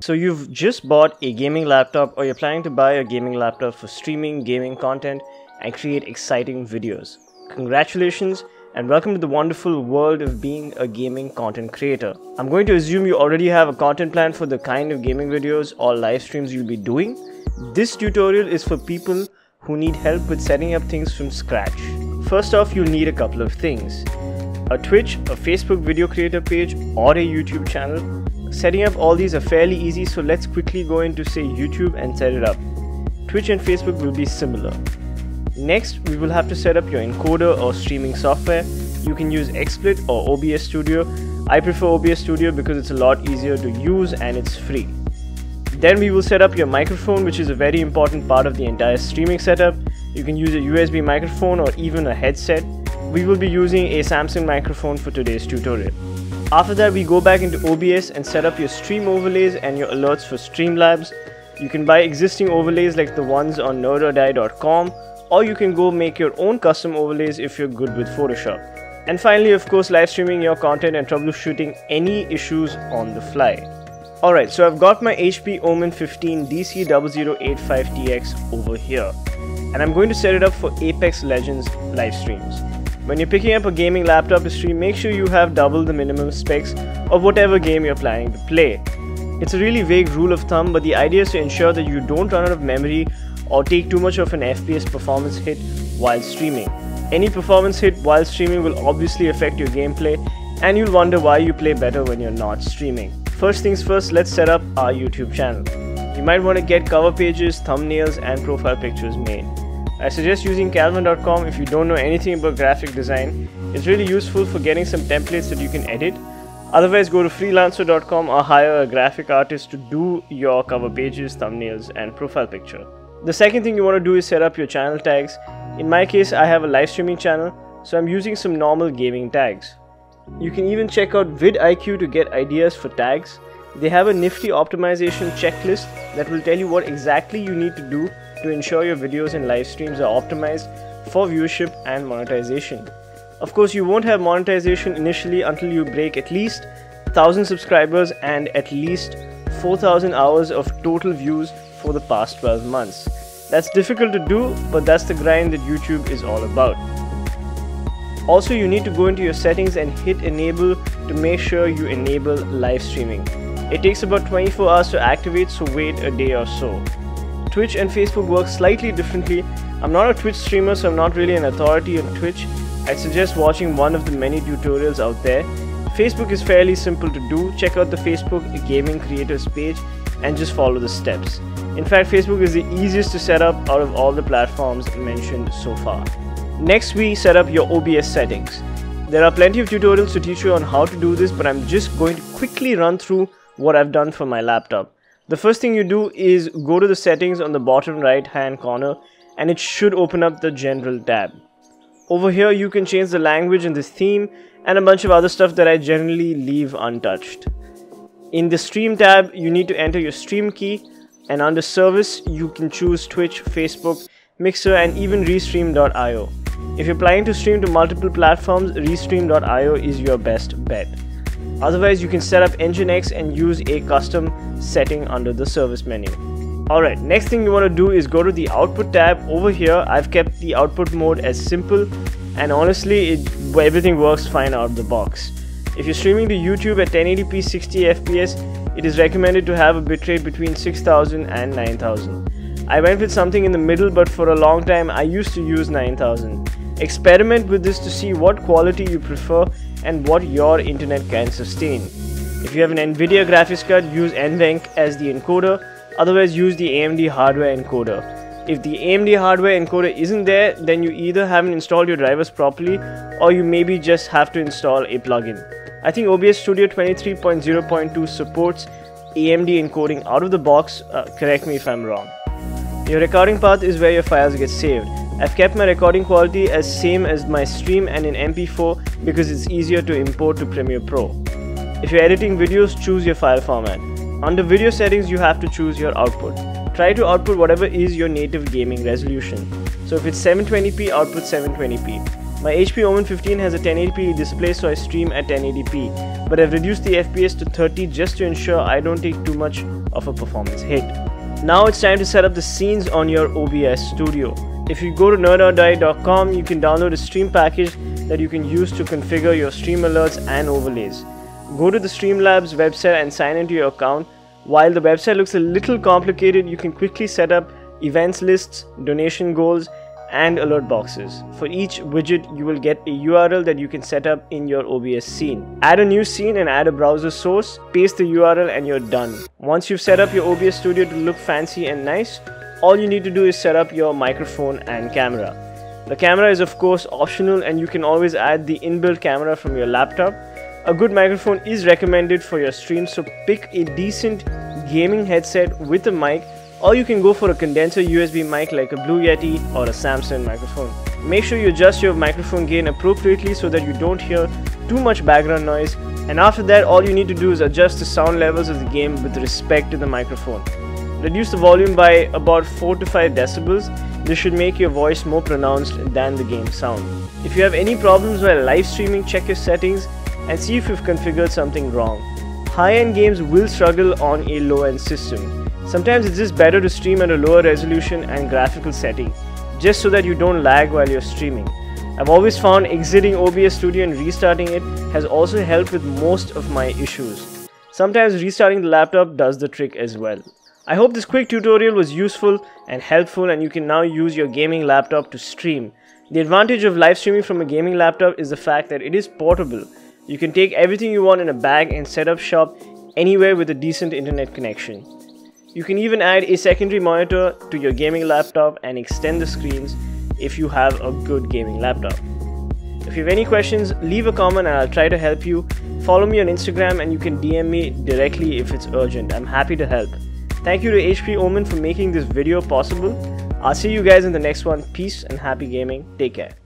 So you've just bought a gaming laptop, or you're planning to buy a gaming laptop for streaming gaming content and create exciting videos. Congratulations and welcome to the wonderful world of being a gaming content creator. I'm going to assume you already have a content plan for the kind of gaming videos or live streams you'll be doing. This tutorial is for people who need help with setting up things from scratch. First off, you'll need a couple of things: a Twitch, a Facebook video creator page, or a YouTube channel. Setting up all these are fairly easy, so let's quickly go into say YouTube and set it up. Twitch and Facebook will be similar. Next, we will have to set up your encoder or streaming software. You can use XSplit or OBS Studio. I prefer OBS Studio because it's a lot easier to use and it's free. Then we will set up your microphone, which is a very important part of the entire streaming setup. You can use a USB microphone or even a headset. We will be using a Samsung microphone for today's tutorial. After that, we go back into OBS and set up your stream overlays and your alerts for Streamlabs. You can buy existing overlays like the ones on nerdordie.com, or you can go make your own custom overlays if you're good with Photoshop. And finally, of course, live streaming your content and troubleshooting any issues on the fly. Alright, so I've got my HP Omen 15 DC0085TX over here, and I'm going to set it up for Apex Legends live streams. When you're picking up a gaming laptop to stream, make sure you have double the minimum specs of whatever game you're planning to play. It's a really vague rule of thumb, but the idea is to ensure that you don't run out of memory or take too much of an FPS performance hit while streaming. Any performance hit while streaming will obviously affect your gameplay, and you'll wonder why you play better when you're not streaming. First things first, let's set up our YouTube channel. You might want to get cover pages, thumbnails, and profile pictures made. I suggest using Calvin.com if you don't know anything about graphic design. It's really useful for getting some templates that you can edit. Otherwise, go to freelancer.com or hire a graphic artist to do your cover pages, thumbnails, and profile picture. The second thing you want to do is set up your channel tags. In my case, I have a live streaming channel, so I'm using some normal gaming tags. You can even check out VIDIQ to get ideas for tags. They have a nifty optimization checklist that will tell you what exactly you need to do to ensure your videos and live streams are optimized for viewership and monetization. Of course, you won't have monetization initially until you break at least 1,000 subscribers and at least 4,000 hours of total views for the past 12 months. That's difficult to do, but that's the grind that YouTube is all about. Also, you need to go into your settings and hit enable to make sure you enable live streaming. It takes about 24 hours to activate, so wait a day or so. Twitch and Facebook work slightly differently. I'm not a Twitch streamer, so I'm not really an authority on Twitch. I'd suggest watching one of the many tutorials out there. Facebook is fairly simple to do. Check out the Facebook Gaming Creators page and just follow the steps. In fact, Facebook is the easiest to set up out of all the platforms mentioned so far. Next, we set up your OBS settings. There are plenty of tutorials to teach you on how to do this, but I'm just going to quickly run through what I've done for my laptop. The first thing you do is go to the settings on the bottom right hand corner, and it should open up the general tab. Over here you can change the language and the theme and a bunch of other stuff that I generally leave untouched. In the stream tab, you need to enter your stream key, and under service you can choose Twitch, Facebook, Mixer, and even Restream.io. If you're planning to stream to multiple platforms, Restream.io is your best bet. Otherwise, you can set up Nginx and use a custom setting under the service menu. Alright, next thing you want to do is go to the output tab. Over here, I've kept the output mode as simple, and honestly, everything works fine out of the box. If you're streaming to YouTube at 1080p 60 FPS, it is recommended to have a bitrate between 6000 and 9000. I went with something in the middle, but for a long time I used to use 9000. Experiment with this to see what quality you prefer and what your internet can sustain. If you have an NVIDIA graphics card, use NVENC as the encoder, otherwise use the AMD hardware encoder. If the AMD hardware encoder isn't there, then you either haven't installed your drivers properly, or you maybe just have to install a plugin. I think OBS Studio 23.0.2 supports AMD encoding out of the box, correct me if I'm wrong. Your recording path is where your files get saved. I've kept my recording quality as same as my stream and in MP4 because it's easier to import to Premiere Pro. If you're editing videos, choose your file format. Under video settings, you have to choose your output. Try to output whatever is your native gaming resolution. So if it's 720p, output 720p. My HP Omen 15 has a 1080p display, so I stream at 1080p, but I've reduced the FPS to 30 just to ensure I don't take too much of a performance hit. Now it's time to set up the scenes on your OBS Studio. If you go to nerdordie.com, you can download a stream package that you can use to configure your stream alerts and overlays. Go to the Streamlabs website and sign into your account. While the website looks a little complicated, you can quickly set up events lists, donation goals, and alert boxes. For each widget, you will get a URL that you can set up in your OBS scene. Add a new scene and add a browser source, paste the URL, and you're done. Once you've set up your OBS Studio to look fancy and nice, all you need to do is set up your microphone and camera. The camera is of course optional, and you can always add the inbuilt camera from your laptop. A good microphone is recommended for your stream, so pick a decent gaming headset with a mic, or you can go for a condenser USB mic like a Blue Yeti or a Samsung microphone. Make sure you adjust your microphone gain appropriately so that you don't hear too much background noise, and after that all you need to do is adjust the sound levels of the game with respect to the microphone. Reduce the volume by about 4 to 5 decibels. This should make your voice more pronounced than the game sound. If you have any problems while live streaming, check your settings and see if you've configured something wrong. High-end games will struggle on a low-end system. Sometimes it's just better to stream at a lower resolution and graphical setting, just so that you don't lag while you're streaming. I've always found exiting OBS Studio and restarting it has also helped with most of my issues. Sometimes restarting the laptop does the trick as well. I hope this quick tutorial was useful and helpful, and you can now use your gaming laptop to stream. The advantage of live streaming from a gaming laptop is the fact that it is portable. You can take everything you want in a bag and set up shop anywhere with a decent internet connection. You can even add a secondary monitor to your gaming laptop and extend the screens if you have a good gaming laptop. If you have any questions, leave a comment and I'll try to help you. Follow me on Instagram and you can DM me directly if it's urgent. I'm happy to help. Thank you to HP Omen for making this video possible. I'll see you guys in the next one. Peace and happy gaming. Take care.